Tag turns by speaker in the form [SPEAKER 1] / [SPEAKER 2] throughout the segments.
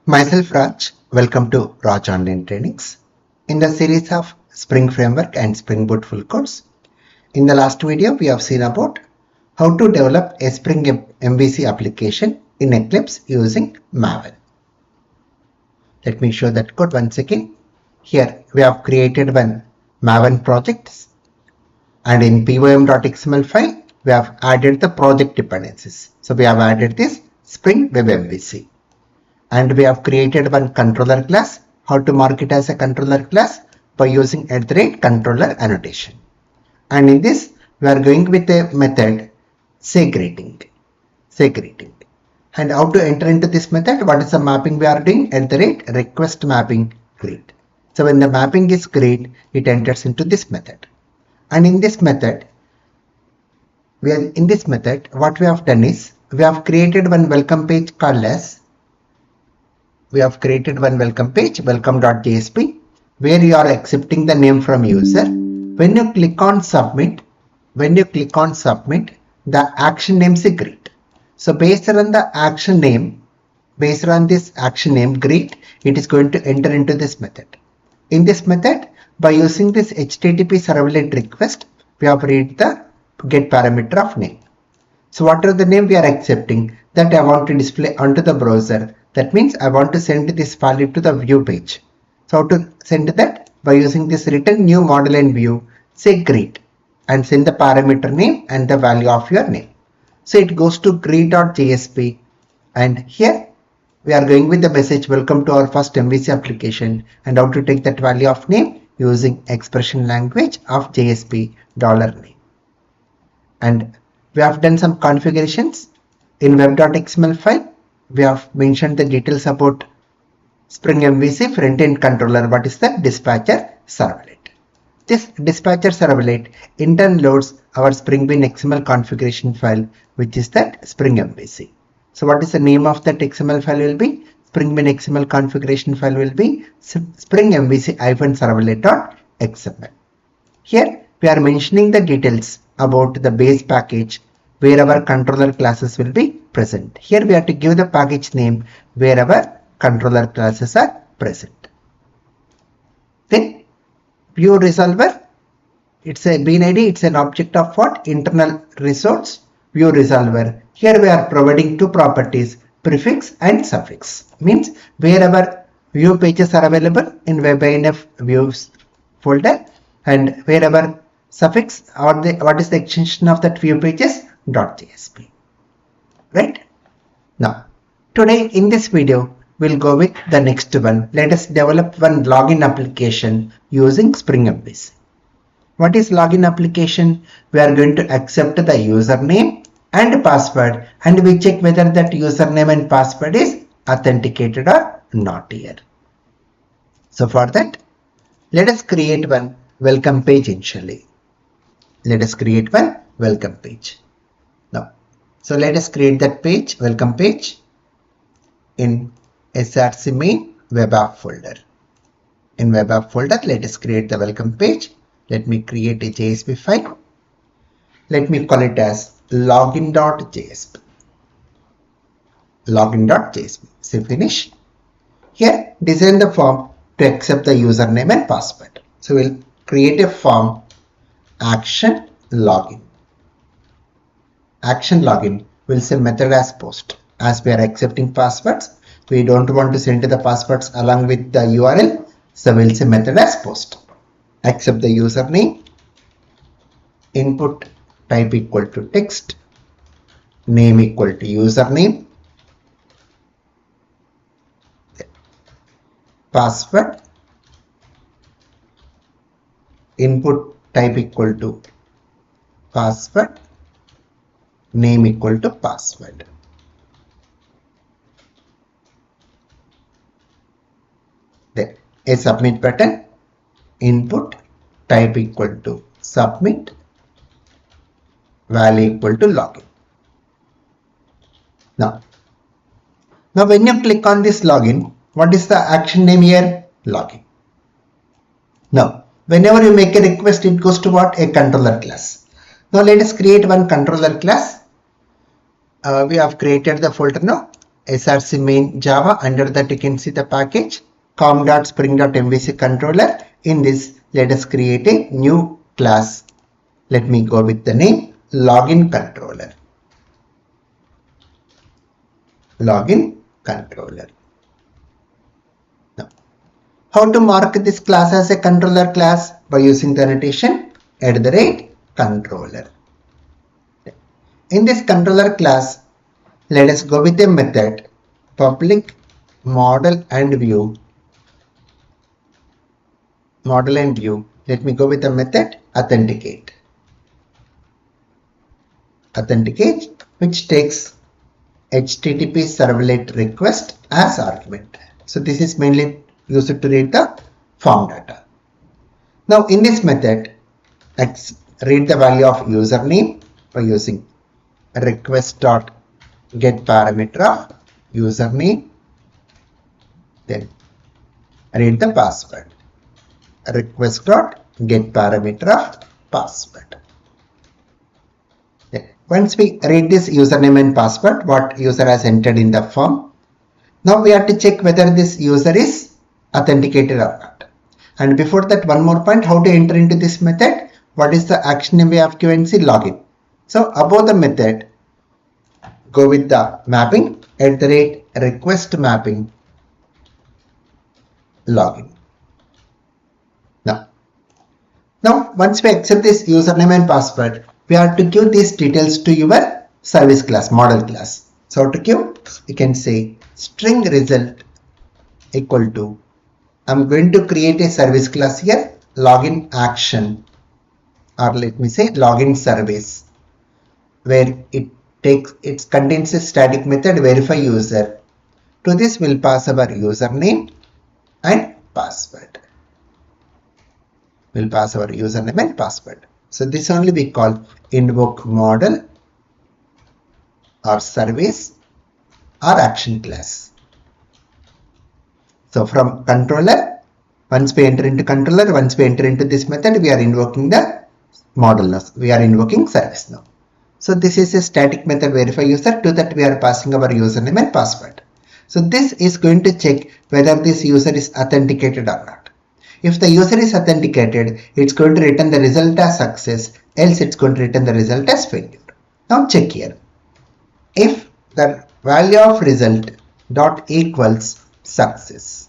[SPEAKER 1] Myself Raj, welcome to Raj Online Trainings. In the series of Spring Framework and Spring Boot full course, in the last video we have seen about how to develop a Spring MVC application in Eclipse using Maven. Let me show that code once again. Here we have created one Maven project, and in pym.xml file we have added the project dependencies. So we have added this Spring Web MVC. And we have created one controller class. How to mark it as a controller class? By using @controller annotation. And in this, we are going with a method say greeting. And how to enter into this method? What is the mapping we are doing? @request mapping greet. So when the mapping is greet, it enters into this method. And in this method, what we have done is we have created one welcome page called as welcome.jsp, where you are accepting the name from user. When you click on submit, the action name is greet. So based on this action name greet, it is going to enter into this method. In this method, by using this HTTP servlet request, we have read the get parameter of name. So what are the name we are accepting that I want to display onto the browser? That means I want to send this value to the view page. So how to send that? By using this return new model and view, say greet, and send the parameter name and the value of your name. So it goes to greet.jsp, and here we are going with the message welcome to our first MVC application, and how to take that value of name using expression language of JSP $name. And we have done some configurations in web.xml file. We have mentioned the details about Spring MVC front-end controller. What is the dispatcher servlet? This dispatcher servlet in turn loads our Spring Bean XML configuration file, which is that Spring MVC. So what is the name of that XML file will be? Spring Bean XML configuration file will be Spring MVC-servlet.xml. Here we are mentioning the details about the base package where our controller classes will be present. Here we have to give the package name where our controller classes are present. Then view resolver, it's a bean ID, it's an object of what? Internal resource view resolver. Here we are providing two properties, prefix and suffix. Means wherever view pages are available in web-inf views folder, and wherever suffix or what is the extension of that view pages? .jsp. Right? Now, today in this video, we'll go with the next one. Let us develop one login application using Spring MVC. What is login application? We are going to accept the username and password, and we check whether that username and password is authenticated or not here. So for that, let us create one welcome page initially. Let us create one welcome page. Now, so let us create that page, welcome page, in src main web app folder. In web app folder, let us create the welcome page. Let me create a JSP file. Let me call it as login.jsp. Login.jsp. Say finish. Here, design the form to accept the username and password. So we'll create a form action login. Action login will say method as post. As we are accepting passwords, we don't want to send the passwords along with the URL, so we'll say method as post. Accept the username, input type equal to text, name equal to username, password, input type equal to password, name equal to password. Then a submit button, input type equal to submit, value equal to login. Now when you click on this login, what is the action name here? Login. Now whenever you make a request, it goes to what? A controller class. Now let us create one controller class. We have created the folder now. src main Java. Under that you can see the package com.spring.mvc controller. In this, let us create a new class. Let me go with the name login controller. Login controller. Now, how to mark this class as a controller class? By using the annotation @controller. In this controller class, let us go with a method public model and view. Model and view. Let me go with the method authenticate. Authenticate, which takes HTTP servlet request as argument. So this is mainly used to read the form data. Now in this method, let's read the value of username by using request.get parameter of username. Then read the password. Request.get parameter of password. Once we read this username and password, what user has entered in the form, now we have to check whether this user is authenticated or not. And before that, one more point, how to enter into this method. What is the action name we have given? See, login. So above the method, go with the mapping @request mapping login. Now once we accept this username and password, we have to give these details to your service class, model class. So to give, you can say string result equal to, I'm going to create a service class here, login action, or let me say login service, where it contains a static method verify user. To this we'll pass our username and password. We'll pass our username and password. So this only we call invoke model or service or action class. So from controller, once we enter into controller, once we enter into this method, we are invoking the model now. We are invoking service now. So this is a static method verify user. To that we are passing our username and password. So this is going to check whether this user is authenticated or not. If the user is authenticated, it's going to return the result as success, else it's going to return the result as failure. Now check here. If the value of result dot equals success,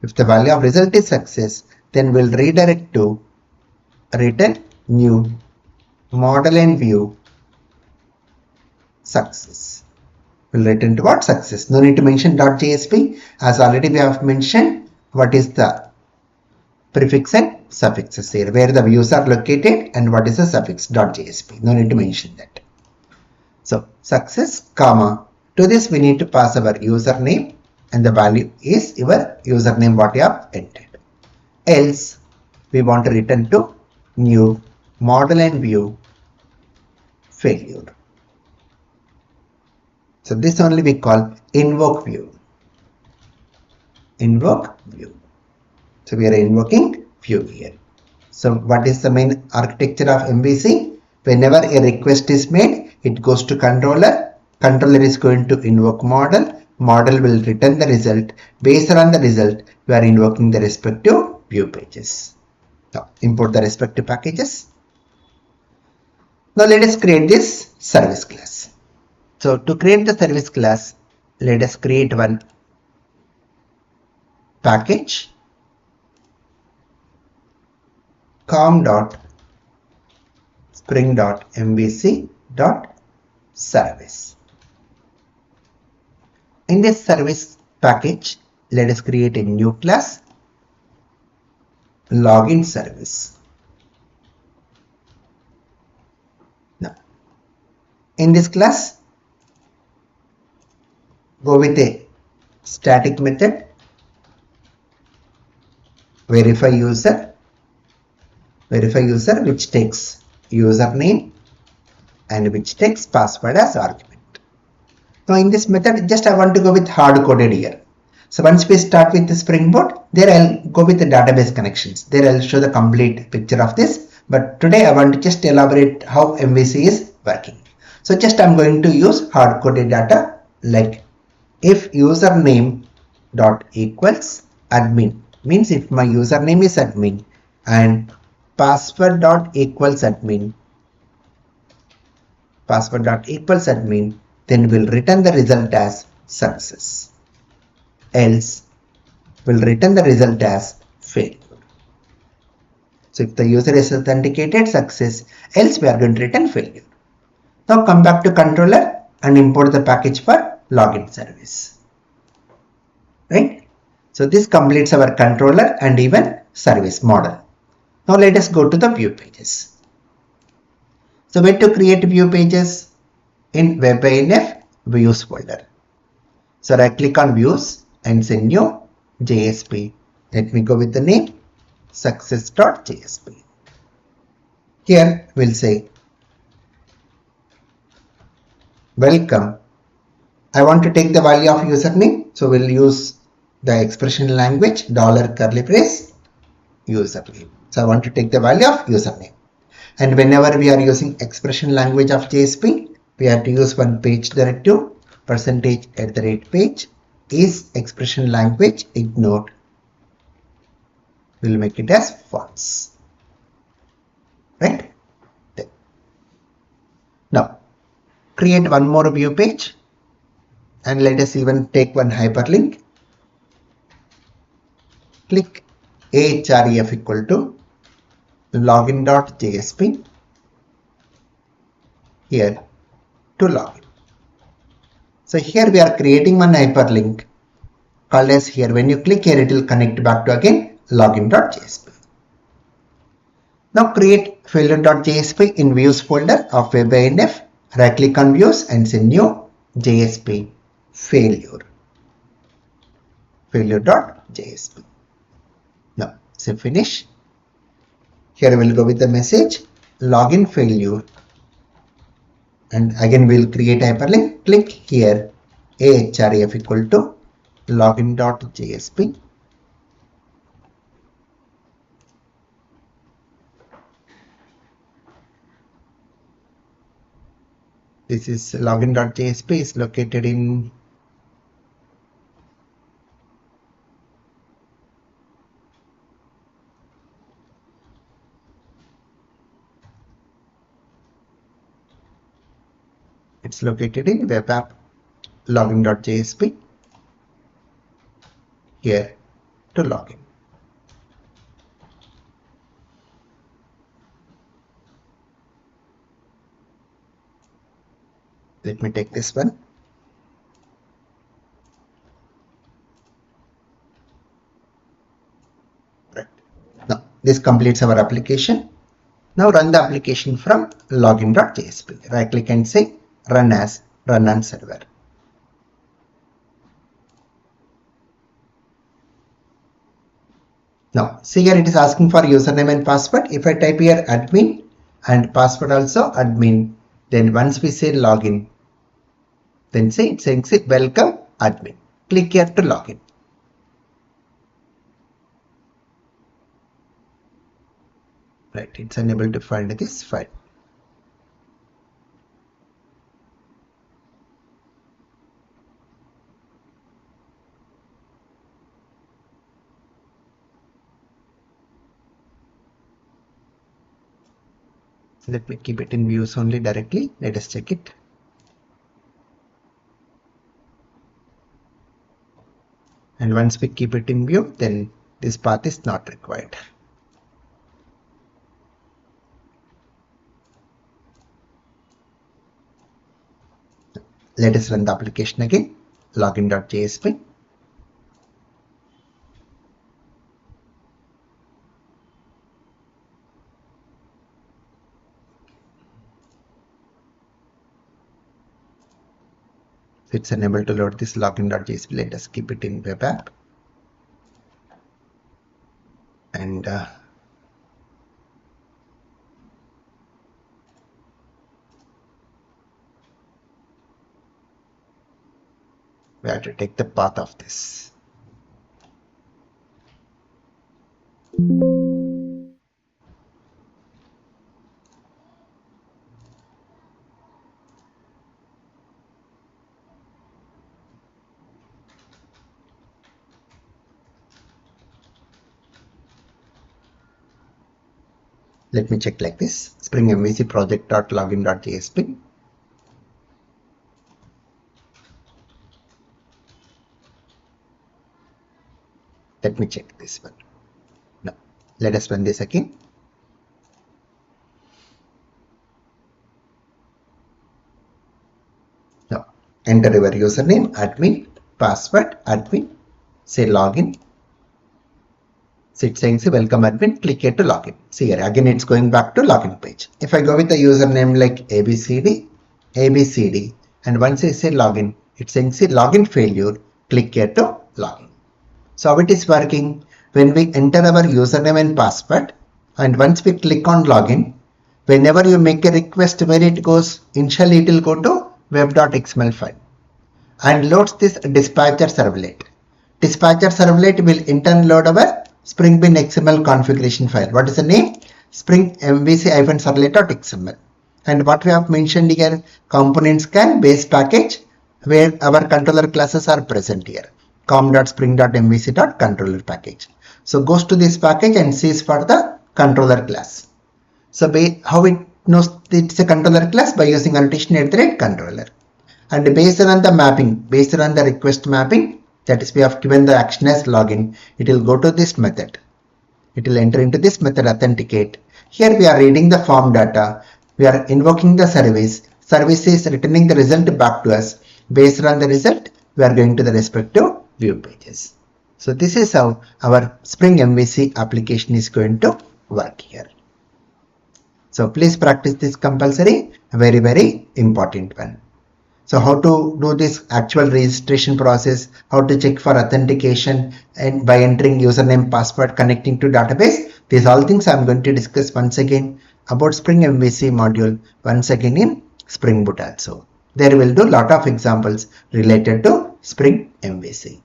[SPEAKER 1] if the value of result is success, then we'll redirect to return new model and view success. We'll return to what? Success. No need to mention .jsp, as already we have mentioned what is the prefix and suffixes here, where the views are located and what is the suffix .jsp. No need to mention that. So success, comma, to this we need to pass our username and the value is your username what you have entered. Else we want to return to new model and view failure. So this only we call invoke view. Invoke view. So we are invoking view here. So what is the main architecture of MVC? Whenever a request is made, it goes to controller. Controller is going to invoke model. Model will return the result. Based on the result, we are invoking the respective view pages. Now import the respective packages. Now let us create this service class. So to create the service class, let us create one package com.spring.mvc.service. In this service package, let us create a new class, login service. Now, in this class, go with a static method, verify user which takes username and which takes password as argument. Now in this method, just I want to go with hard coded here. So once we start with the Spring Boot, there I'll go with the database connections. There I'll show the complete picture of this. But today I want to just elaborate how MVC is working. So just I'm going to use hard coded data like if username dot equals admin, means if my username is admin and password dot equals admin, then we'll return the result as success. Else we'll return the result as failure. So if the user is authenticated, success, else we are going to return failure. Now come back to controller and import the package for login service. Right? So this completes our controller and even service model. Now let us go to the view pages. So where to create view pages? In WebInf views folder. So right click on views and say new JSP. Let me go with the name success.jsp. Here we'll say welcome. I want to take the value of username. So we'll use the expression language $curly brace username. So I want to take the value of username. And whenever we are using expression language of JSP, we have to use one page directive %@page is expression language ignored. We'll make it as false. Right? There. Now create one more view page and let us even take one hyperlink. Click ahref equal to login.jsp here to login. So here we are creating one hyperlink called as here. When you click here, it will connect back to again login.jsp. Now create failure.jsp in views folder of WebInf. Right click on views and say new JSP failure.jsp. Now say finish. Here we'll go with the message login failure. And again we'll create hyperlink. Click here ahref equal to login.jsp. This is login.jsp is located in web app login.jsp here to login. Let me take this one. Right. Now this completes our application. Now run the application from login.jsp. Right click and say run as run on server. Now see here it is asking for username and password. If I type here admin and password also admin, then once we say login, then say it saying welcome admin. Click here to login. Right, it's unable to find this file. Let me keep it in views only directly. Let us check it. And once we keep it in view, then this path is not required. Let us run the application again. Login.jsp. It's unable to load this login.jsp. Let us keep it in web app. And we have to take the path of this. Let me check like this. Spring MVC project.login.jsp. Let me check this one. No. Let us run this again. Now, enter your username, admin, password, admin, say login. So it's saying welcome admin, click here to login. See here, again it's going back to login page. If I go with the username like ABCD, and once I say login, it's saying see login failure, click here to login. So how it is working? When we enter our username and password, and once we click on login, whenever you make a request where it goes, initially it will go to web.xml file and loads this dispatcher servlet. Dispatcher servlet will in turn load our Spring Bin XML configuration file. What is the name? Spring MVC-servlet.xml. And what we have mentioned here, components can base package where our controller classes are present here. com.spring.mvc.controller package. So goes to this package and sees for the controller class. So how it knows it's a controller class? By using annotation @controller. And based on the mapping, based on the request mapping, that is we have given the action as login, it will go to this method. It will enter into this method authenticate. Here we are reading the form data. We are invoking the service. Service is returning the result back to us. Based on the result, we are going to the respective view pages. So this is how our Spring MVC application is going to work here. So please practice this compulsory, very important one. So how to do this actual registration process, how to check for authentication and by entering username, password, connecting to database. These all things I am going to discuss once again about Spring MVC module once again in Spring Boot also. There will do lot of examples related to Spring MVC.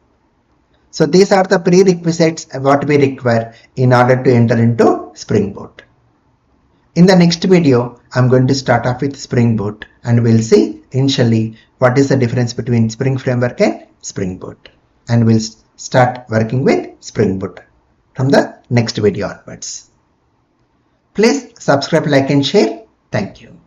[SPEAKER 1] So these are the prerequisites what we require in order to enter into Spring Boot. In the next video, I'm going to start off with Spring Boot and we'll see initially what is the difference between Spring Framework and Spring Boot. And we'll start working with Spring Boot from the next video onwards. Please subscribe, like and share. Thank you.